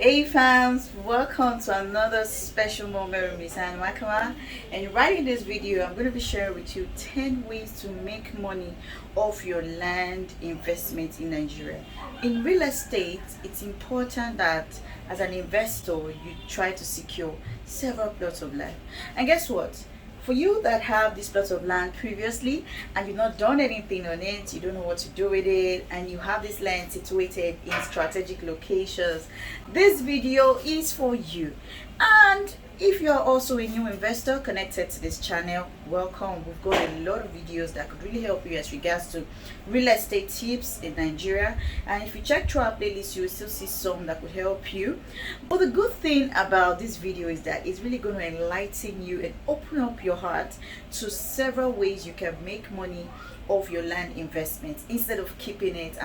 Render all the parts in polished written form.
Hey fams, welcome to another special moment with Miss Anne Wakama. And right in this video, I'm going to be sharing with you 10 ways to make money off your land investment in Nigeria. In real estate, it's important that as an investor, you try to secure several plots of land. And guess what? For you that have this plot of land previously and you've not done anything on it, you don't know what to do with it, and you have this land situated in strategic locations, this video is for you. And if you're also a new investor connected to this channel, welcome. We've got a lot of videos that could really help you as regards to real estate tips in Nigeria. And if you check through our playlist, you will still see some that could help you. But the good thing about this video is that it's really going to enlighten you and open up your heart to several ways you can make money off your land investments instead of keeping it,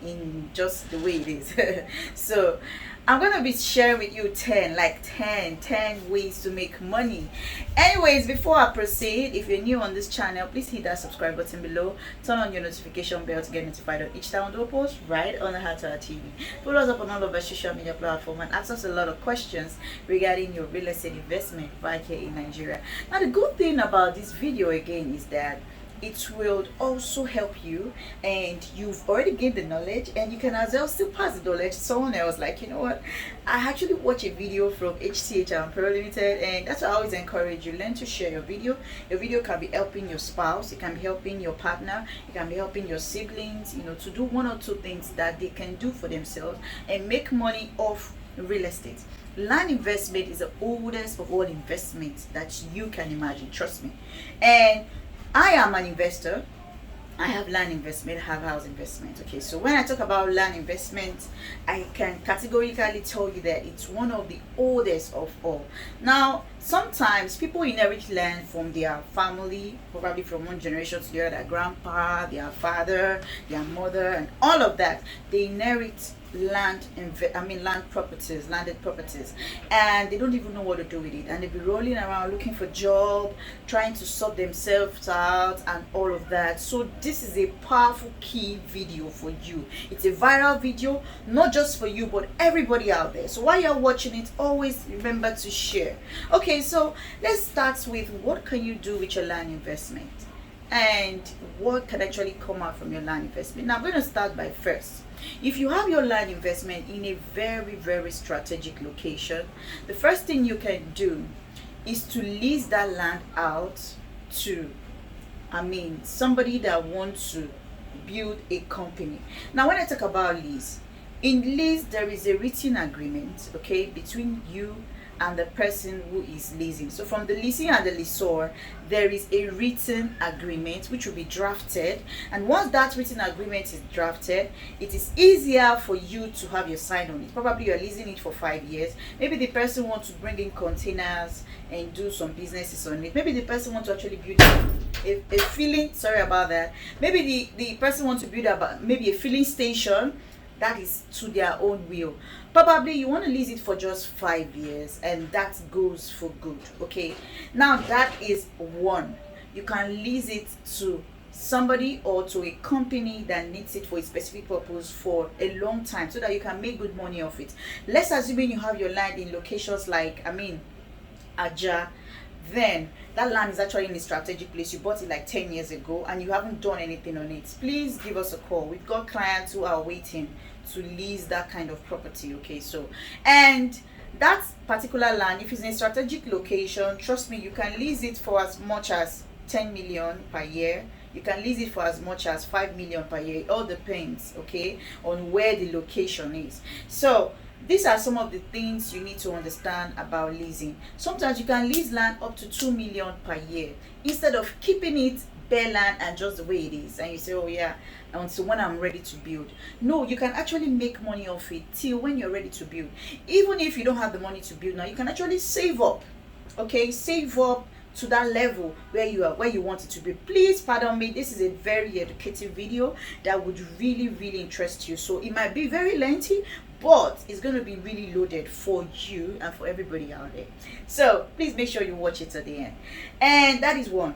in just the way it is. So I'm gonna be sharing with you 10 ways to make money. Anyways, before I proceed, if you're new on this channel, please hit that subscribe button below, turn on your notification bell to get notified of each time we post right on the Heart to Our TV. Follow us up on all of our social media platforms and ask us a lot of questions regarding your real estate investment right here in Nigeria. Now the good thing about this video again is that it will also help you, and you've already gained the knowledge, and you can as well still pass the knowledge to someone else. Like, you know what, I actually watch a video from HTH and Pro Limited, and that's why I always encourage you, learn to share your video. Your video can be helping your spouse, it can be helping your partner, it can be helping your siblings, to do one or two things that they can do for themselves and make money off real estate. Land investment is the oldest of all investments that you can imagine, trust me. And I am an investor. I have land investment, I have house investment. Okay, so when I talk about land investment, I can categorically tell you that it's one of the oldest of all. Now, sometimes people inherit land from their family, probably from one generation to the other, their grandpa, their father, their mother, and all of that. They inherit landed properties, and they don't even know what to do with it, and they'll be rolling around looking for job, trying to sort themselves out and all of that. So this is a powerful key video for you. It's a viral video, not just for you but everybody out there. So while you're watching it, always remember to share. Okay, so let's start with what can you do with your land investment and what can actually come out from your land investment. Now I'm going to start by first, if you have your land investment in a very strategic location, the first thing you can do is to lease that land out to somebody that wants to build a company. Now when I talk about lease, in lease there is a written agreement, okay, between you and the person who is leasing. So from the leasing and the lessor, there is a written agreement which will be drafted, and once that written agreement is drafted, it is easier for you to have your sign on it. Probably you're leasing it for 5 years. Maybe the person wants to bring in containers and do some businesses on it. Maybe the person wants to actually build a filling, sorry about that, maybe the person wants to build maybe a filling station that is to their own will. Probably you want to lease it for just 5 years, and that goes for good. Okay, now that is one. You can lease it to somebody or to a company that needs it for a specific purpose for a long time, so that you can make good money off it. Let's assume you have your land in locations like Aja. Then that land is actually in a strategic place. You bought it like 10 years ago and you haven't done anything on it. Please give us a call. We've got clients who are waiting to lease that kind of property. Okay, so, and that particular land, if it's in a strategic location, trust me, you can lease it for as much as 10 million per year. You can lease it for as much as 5 million per year. It all depends, okay, on where the location is. So these are some of the things you need to understand about leasing. Sometimes you can lease land up to 2 million per year instead of keeping it bare land and just the way it is, and you say, oh yeah, until when I'm ready to build. No, you can actually make money off it till when you're ready to build. Even if you don't have the money to build now, you can actually save up. Okay, save up to that level where you are, where you want it to be. Please pardon me, this is a very educative video that would really interest you. So it might be very lengthy, but it's going to be really loaded for you and for everybody out there. So please make sure you watch it to the end. And that is one.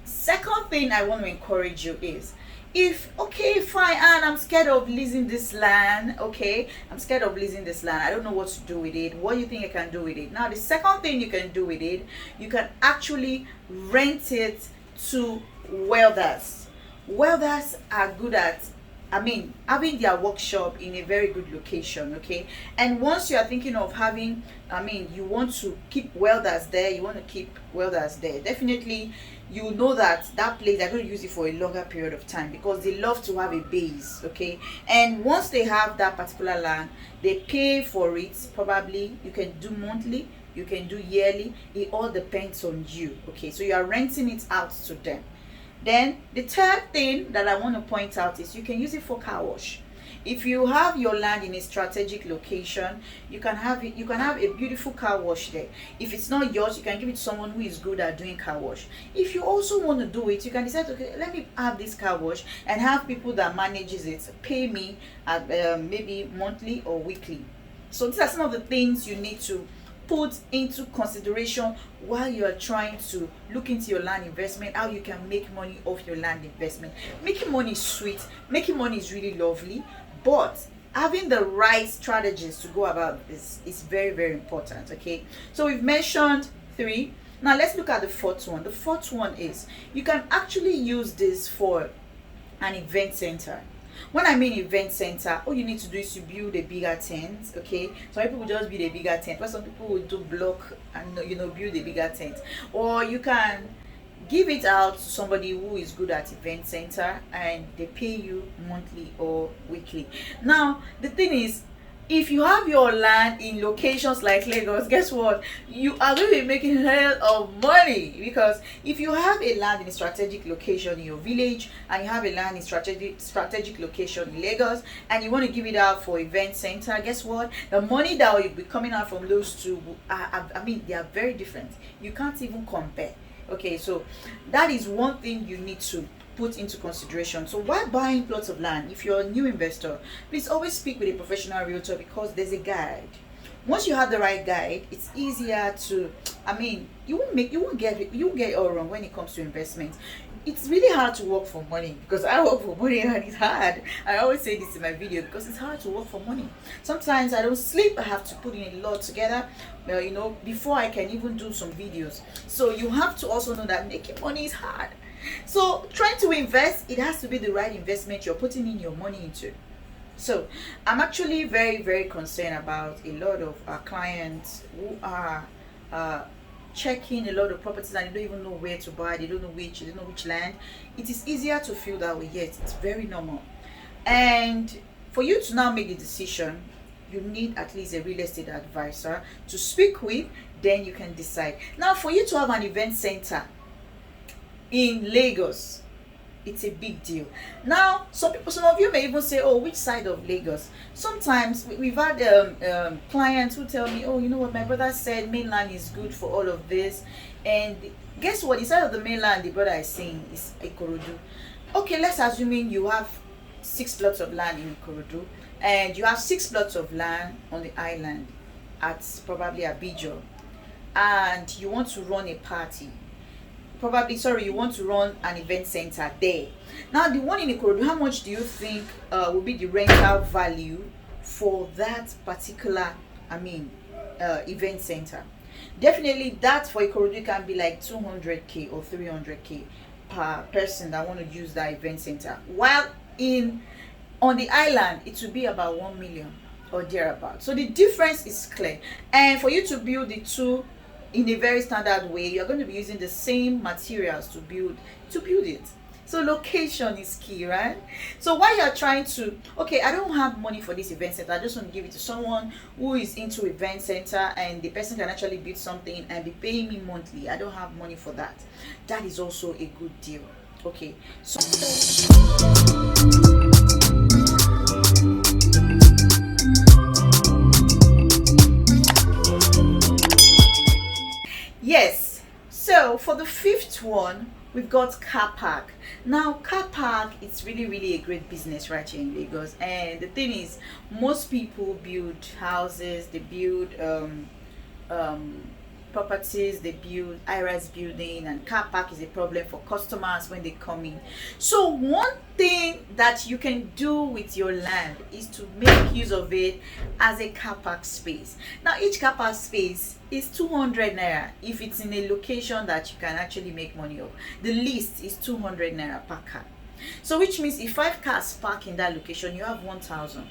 Second thing I want to encourage you is, If okay, fine, and I'm scared of leasing this land. Okay, I'm scared of leasing this land. I don't know what to do with it. What do you think I can do with it? Now, the second thing you can do with it, you can actually rent it to welders. Welders are good at, I mean, having their workshop in a very good location, okay? And once you are thinking of having, I mean, you want to keep welders there, you want to keep welders there, definitely you know that that place they're going to use it for a longer period of time because they love to have a base, okay? And once they have that particular land, they pay for it. Probably you can do monthly, you can do yearly, it all depends on you, okay? So you are renting it out to them. Then the third thing that I want to point out is you can use it for car wash. If you have your land in a strategic location, you can have it, you can have a beautiful car wash there. If it's not yours, you can give it to someone who is good at doing car wash. If you also want to do it, you can decide, okay, let me have this car wash and have people that manages it pay me at maybe monthly or weekly. So these are some of the things you need to put into consideration while you are trying to look into your land investment, how you can make money off your land investment. Making money is sweet, making money is really lovely, but having the right strategies to go about this is very, very important, okay? So we've mentioned 3. Now let's look at the fourth one. The fourth one is you can actually use this for an event center. When I mean event center, all you need to do is to build a bigger tent, okay? Some people will just build a bigger tent, but some people will do block and build a bigger tent. Or you can give it out to somebody who is good at event center and they pay you monthly or weekly. Now the thing is, if you have your land in locations like Lagos, guess what? You are going to be making hell of money, because if you have a land in a strategic location in your village and you have a land in strategic location in Lagos and you want to give it out for event center, guess what? The money that will be coming out from those two, I mean, they are very different. You can't even compare. Okay, so that is one thing you need to put into consideration. So while buying plots of land, if you're a new investor, please always speak with a professional realtor, because there's a guide. Once you have the right guide, it's easier to, I mean, you won't get it all wrong when it comes to investment. It's really hard to work for money, because I work for money and it's hard. I always say this in my video because it's hard to work for money. Sometimes I don't sleep, I have to put in a lot together, before I can even do some videos. So you have to also know that making money is hard. So trying to invest, it has to be the right investment you're putting in your money into. So I'm actually very, very concerned about a lot of our clients who are checking a lot of properties and they don't even know where to buy, they don't know which land. It is easier to feel that way, yet it's very normal. And for you to now make a decision, you need at least a real estate advisor to speak with, then you can decide. Now for you to have an event center in Lagos, it's a big deal. Now some of you may even say, oh, which side of Lagos? Sometimes we've had clients who tell me, oh, you know what, my brother said mainland is good for all of this. And guess what, the side of the mainland the brother is saying is Ikorodu. Okay, let's assuming you have 6 plots of land in Ikorodu and you have 6 plots of land on the island at probably Abidjan, and you want to run a party. You want to run an event center there. Now the one in Ikorodu, how much do you think will be the rental value for that particular event center? Definitely that for Ikorodu can be like 200k or 300k per person that want to use that event center, while on the island it will be about 1 million or thereabout. So the difference is clear. And for you to build the two in a very standard way, you're going to be using the same materials to build it. So location is key, right? So while you're trying to, okay, I don't have money for this event center, I just want to give it to someone who is into event center and the person can actually build something and be paying me monthly, I don't have money for that. That is also a good deal. Okay, so yes, so for the 5th one, we've got car park. Now car park, it's really, really a great business right here in Lagos. And the thing is, most people build houses, they build properties they build, high-rise building, and car park is a problem for customers when they come in. So one thing that you can do with your land is to make use of it as a car park space. Now each car park space is 200 naira if it's in a location that you can actually make money of. The least is 200 naira per car. So which means if 5 cars park in that location, you have 1,000.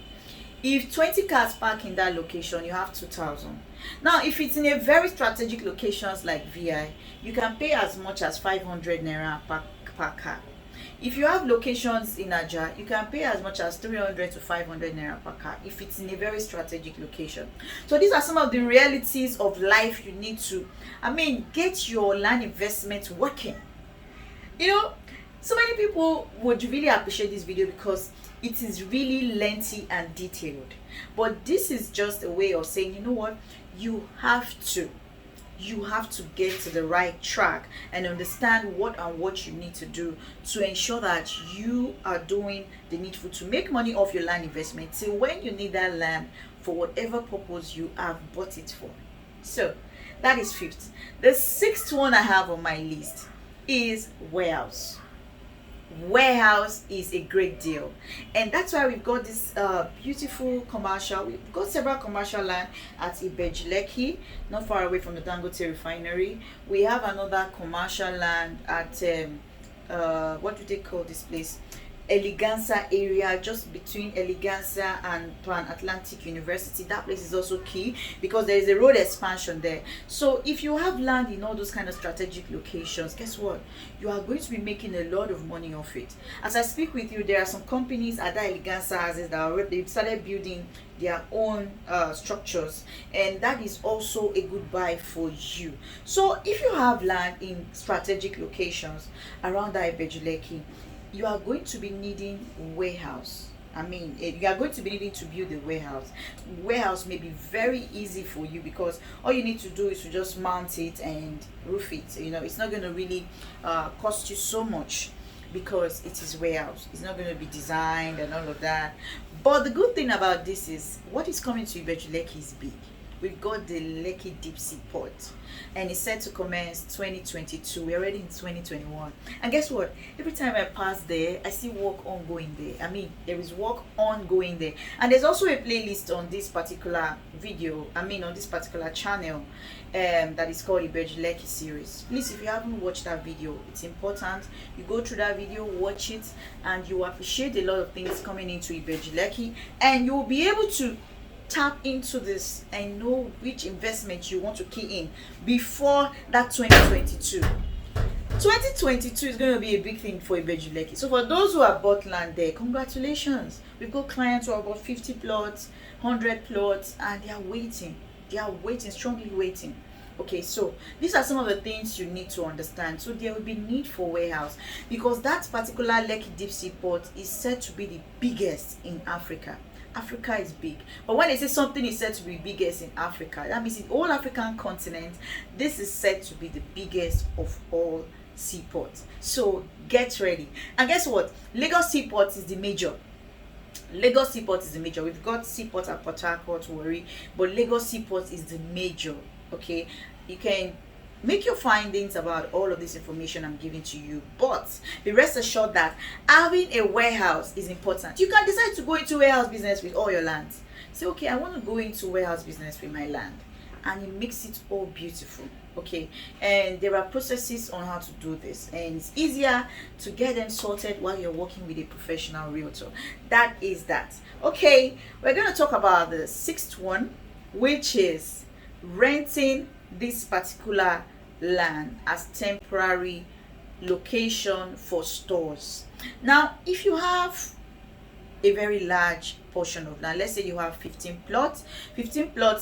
If 20 cars park in that location, you have 2,000. Now if it's in a very strategic locations like VI, you can pay as much as 500 naira per car. If you have locations in Aja, you can pay as much as 300 to 500 naira per car if it's in a very strategic location. So these are some of the realities of life you need to, get your land investment working. So many people would really appreciate this video because it is really lengthy and detailed. But this is just a way of saying, you know what, you have to get to the right track and understand what you need to do to ensure that you are doing the needful to make money off your land investment till when you need that land for whatever purpose you have bought it for. So that is 5th. The 6th one I have on my list is warehouse. Warehouse is a great deal, and that's why we've got this beautiful commercial. We've got several commercial land at Ibejileki, not far away from the Dangote refinery. We have another commercial land at what do they call this place, Eleganza area, just between Eleganza and Pan Atlantic University. That place is also key because there is a road expansion there. So if you have land in all those kind of strategic locations, guess what, you are going to be making a lot of money off it. As I speak with you, there are some companies at that Eleganza houses that they've started building their own structures, and that is also a good buy for you. So if you have land in strategic locations around that Ibejileki, you are going to be needing warehouse. You are going to be needing to build a warehouse. Warehouse may be very easy for you because all you need to do is to just mount it and roof it. It's not going to really cost you so much because it is warehouse. It's not going to be designed and all of that. But the good thing about this is what is coming to Ibejileki is big. We've got the Lekki Deep Sea Port, and it's set to commence 2022. We're already in 2021, and guess what, every time I pass there I see work ongoing there. There is work ongoing there, and there's also a playlist on this particular video, on this particular channel, that is called Ibejileki series. Please, if you haven't watched that video, it's important you go through that video, watch it, and you appreciate a lot of things coming into Ibejileki, and you'll be able to tap into this and know which investment you want to key in before that 2022. 2022 is going to be a big thing for Ibejileki. So for those who have bought land there, congratulations. We've got clients who have bought 50 plots, 100 plots, and they are waiting, strongly waiting. Okay, so these are some of the things you need to understand. So there will be need for warehouse because that particular Lekki Deep Sea Port is said to be the biggest in Africa. Africa is big, but when they say something is said to be biggest in Africa, that means in all African continent, this is said to be the biggest of all seaports. So get ready. And guess what, Lagos Seaport is the major. We've got seaport at Port Harcourt, Warri, but Lagos Seaport is the major. Okay, you can make your findings about all of this information I'm giving to you, but be rest assured that having a warehouse is important. You can decide to go into warehouse business with all your lands. Say, okay, I want to go into warehouse business with my land, and it makes it all beautiful. Okay, and there are processes on how to do this, and it's easier to get them sorted while you're working with a professional realtor. That is that. Okay, we're going to talk about the 6th one, which is renting this particular land as temporary location for stores. Now if you have a very large portion of land, let's say you have 15 plots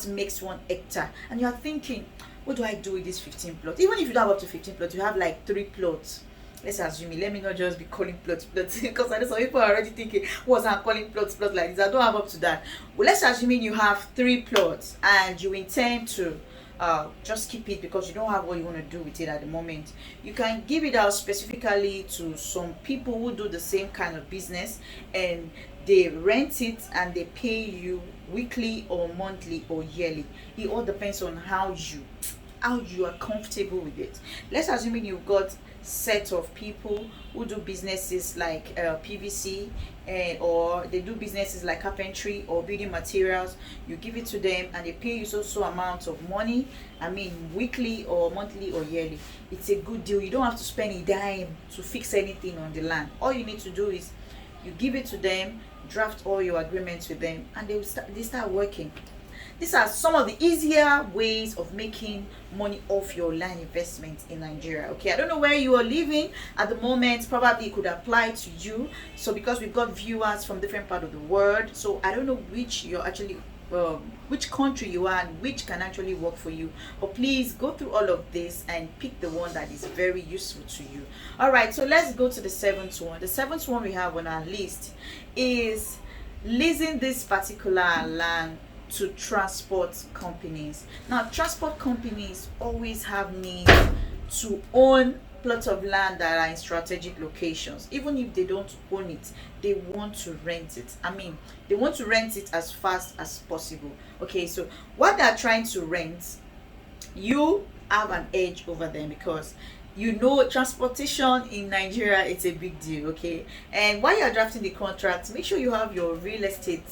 makes 1 hectare, and you're thinking, what do I do with this 15 plots? Even if you don't have up to 15 plots, you have like 3 plots. Let's assume it. Let me not just be calling plots because I know some people are already thinking, what's I'm calling plots like this? I don't have up to that. Well, let's assume you have 3 plots and you intend to just keep it because you don't have what you want to do with it at the moment. You can give it out specifically to some people who do the same kind of business, and they rent it and they pay you weekly or monthly or yearly. It all depends on how you how you are comfortable with it. Let's assume you've got set of people who do businesses like PVC, or they do businesses like carpentry or building materials. You give it to them and they pay you so amount of money, I mean weekly or monthly or yearly. It's a good deal. You don't have to spend a dime to fix anything on the land. All you need to do is you give it to them, draft all your agreements with them, and they start working. These are some of the easier ways of making money off your land investment in Nigeria. Okay, I don't know where you are living at the moment. Probably it could apply to you. So because we've got viewers from different part of the world, so I don't know which you're actually which country you are and which can actually work for you. But please go through all of this and pick the one that is very useful to you. All right, so let's go to the seventh one. The seventh one we have on our list is leasing this particular land to transport companies. Now, transport companies always have need to own plots of land that are in strategic locations. Even if they don't own it, they want to rent it. I mean, they want to rent it as fast as possible. Okay, so what they're trying to rent, you have an edge over them, because you know transportation in Nigeria, it's a big deal. Okay, and while you're drafting the contract, make sure you have your real estate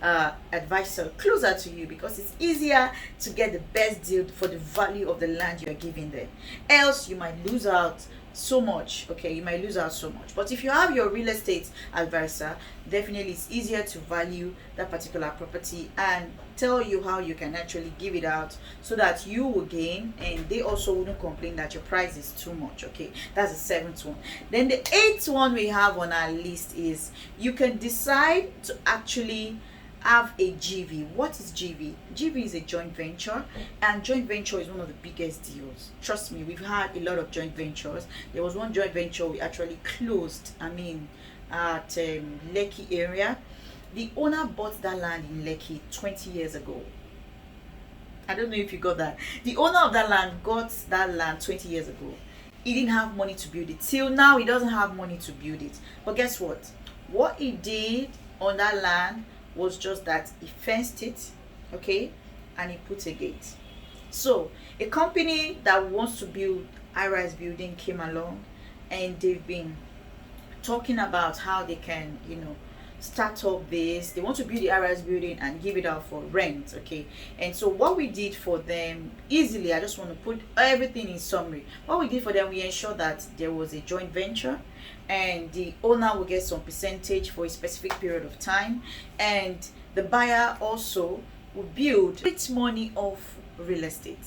advisor closer to you, because it's easier to get the best deal for the value of the land you're giving them. Else you might lose out so much. Okay, you might lose out so much. But if you have your real estate advisor, definitely it's easier to value that particular property and tell you how you can actually give it out, so that you will gain and they also wouldn't complain that your price is too much. Okay, that's the seventh one. Then the eighth one we have on our list is you can decide to actually have a GV. What is GV? GV is a joint venture, and joint venture is one of the biggest deals. Trust me, we've had a lot of joint ventures. There was one joint venture we actually closed, I mean, at Lekki area. The owner bought that land in Lekki 20 years ago. I don't know if you got that. The owner of that land got that land 20 years ago. He didn't have money to build it. Till now, he doesn't have money to build it. But guess what? What he did on that land was just that he fenced it, okay, and he put a gate. So a company that wants to build high-rise building came along, and they've been talking about how they can, start up this. They want to build the high-rise building and give it out for rent. Okay, and so what we did for them, easily, I just want to put everything in summary. What we did for them, we ensured that there was a joint venture, and the owner will get some percentage for a specific period of time, and the buyer also will build its money off real estate.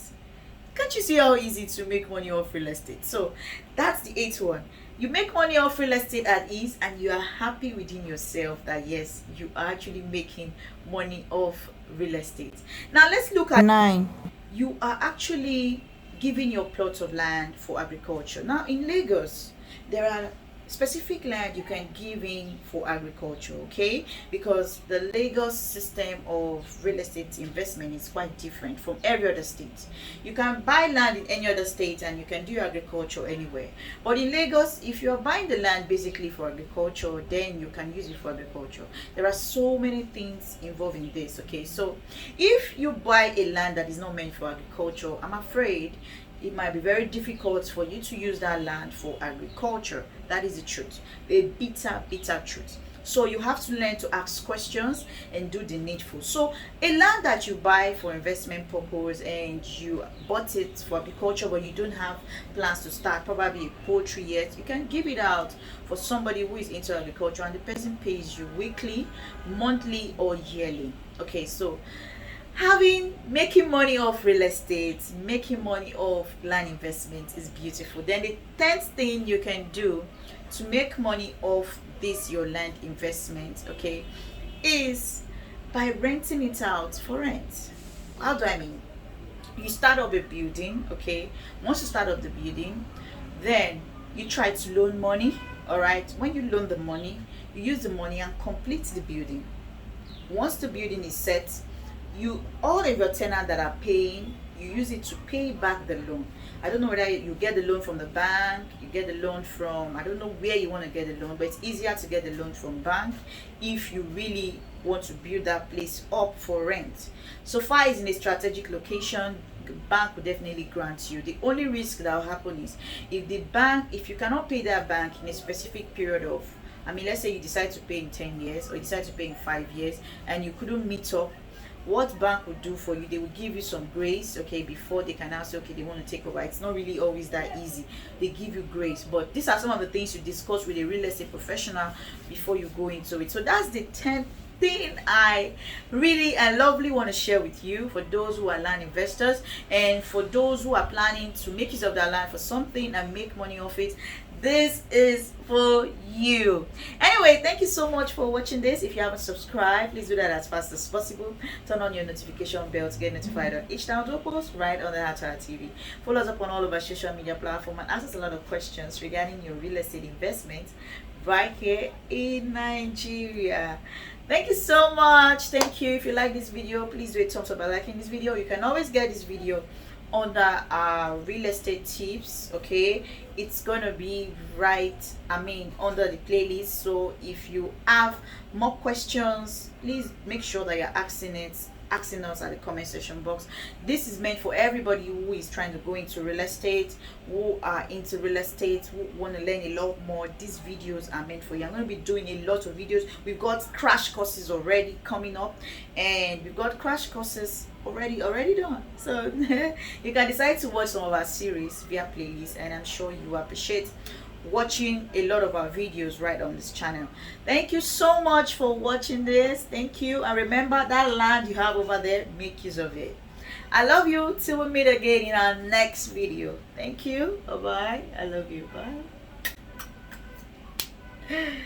Can't you see how easy to make money off real estate? So that's the eighth one. You make money off real estate at ease, and you are happy within yourself that yes, you are actually making money off real estate. Now let's look at 9. You are actually giving your plots of land for agriculture. Now in Lagos, there are specific land you can give in for agriculture, okay, because the Lagos system of real estate investment is quite different from every other state. You can buy land in any other state and you can do agriculture anywhere, but in Lagos, if you are buying the land basically for agriculture, then you can use it for agriculture. There are so many things involved in this. Okay, so if you buy a land that is not meant for agriculture, I'm afraid it might be very difficult for you to use that land for agriculture. That is the truth, a bitter truth. So you have to learn to ask questions and do the needful. So a land that you buy for investment purpose and you bought it for agriculture, but you don't have plans to start probably a poultry yet, you can give it out for somebody who is into agriculture, and the person pays you weekly, monthly, or yearly. Okay, so making money off real estate, making money off land investment is beautiful. Then the 10th thing you can do to make money off this your land investment, okay, is by renting it out for rent. How do I mean? You start up a building, okay. Once you start up the building, then you try to loan money. All right, when you loan the money, you use the money and complete the building. Once the building is set, all of your tenants that are paying, you use it to pay back the loan. I don't know whether you get the loan from the bank, you get the loan from, I don't know where you want to get the loan, but it's easier to get the loan from bank if you really want to build that place up for rent. So far it's in a strategic location, bank will definitely grant you. The only risk that will happen is if you cannot pay that bank in a specific period of, I mean, let's say you decide to pay in 10 years or you decide to pay in 5 years and you couldn't meet up, what bank will do for you, they will give you some grace, okay, before they can ask, okay, they want to take over. It's not really always that easy. They give you grace, but these are some of the things you discuss with a real estate professional before you go into it. So that's the 10th thing I really and lovely want to share with you, for those who are land investors and for those who are planning to make use of their land for something and make money off it. This is for you. Anyway, thank you so much for watching this. If you haven't subscribed, please do that as fast as possible. Turn on your notification bell to get notified on each download post right on the Hatara TV. Follow us up on all of our social media platforms and ask us a lot of questions regarding your real estate investment right here in Nigeria. Thank you so much. Thank you. If you like this video, please do a thumbs up by liking this video. You can always get this video under our real estate tips, okay? It's gonna be under the playlist. So if you have more questions, please make sure that you're asking us at the comment section box. This is meant for everybody who is trying to go into real estate, who are into real estate, who want to learn a lot more. These videos are meant for you. I'm going to be doing a lot of videos. We've got crash courses already coming up, and we've got crash courses already done. So you can decide to watch some of our series via playlist, and I'm sure you appreciate watching a lot of our videos right on this channel. Thank you so much for watching this. Thank you, and remember, that land you have over there, make use of it. I love you. Till we meet again in our next video. Thank you. Bye bye. I love you. Bye.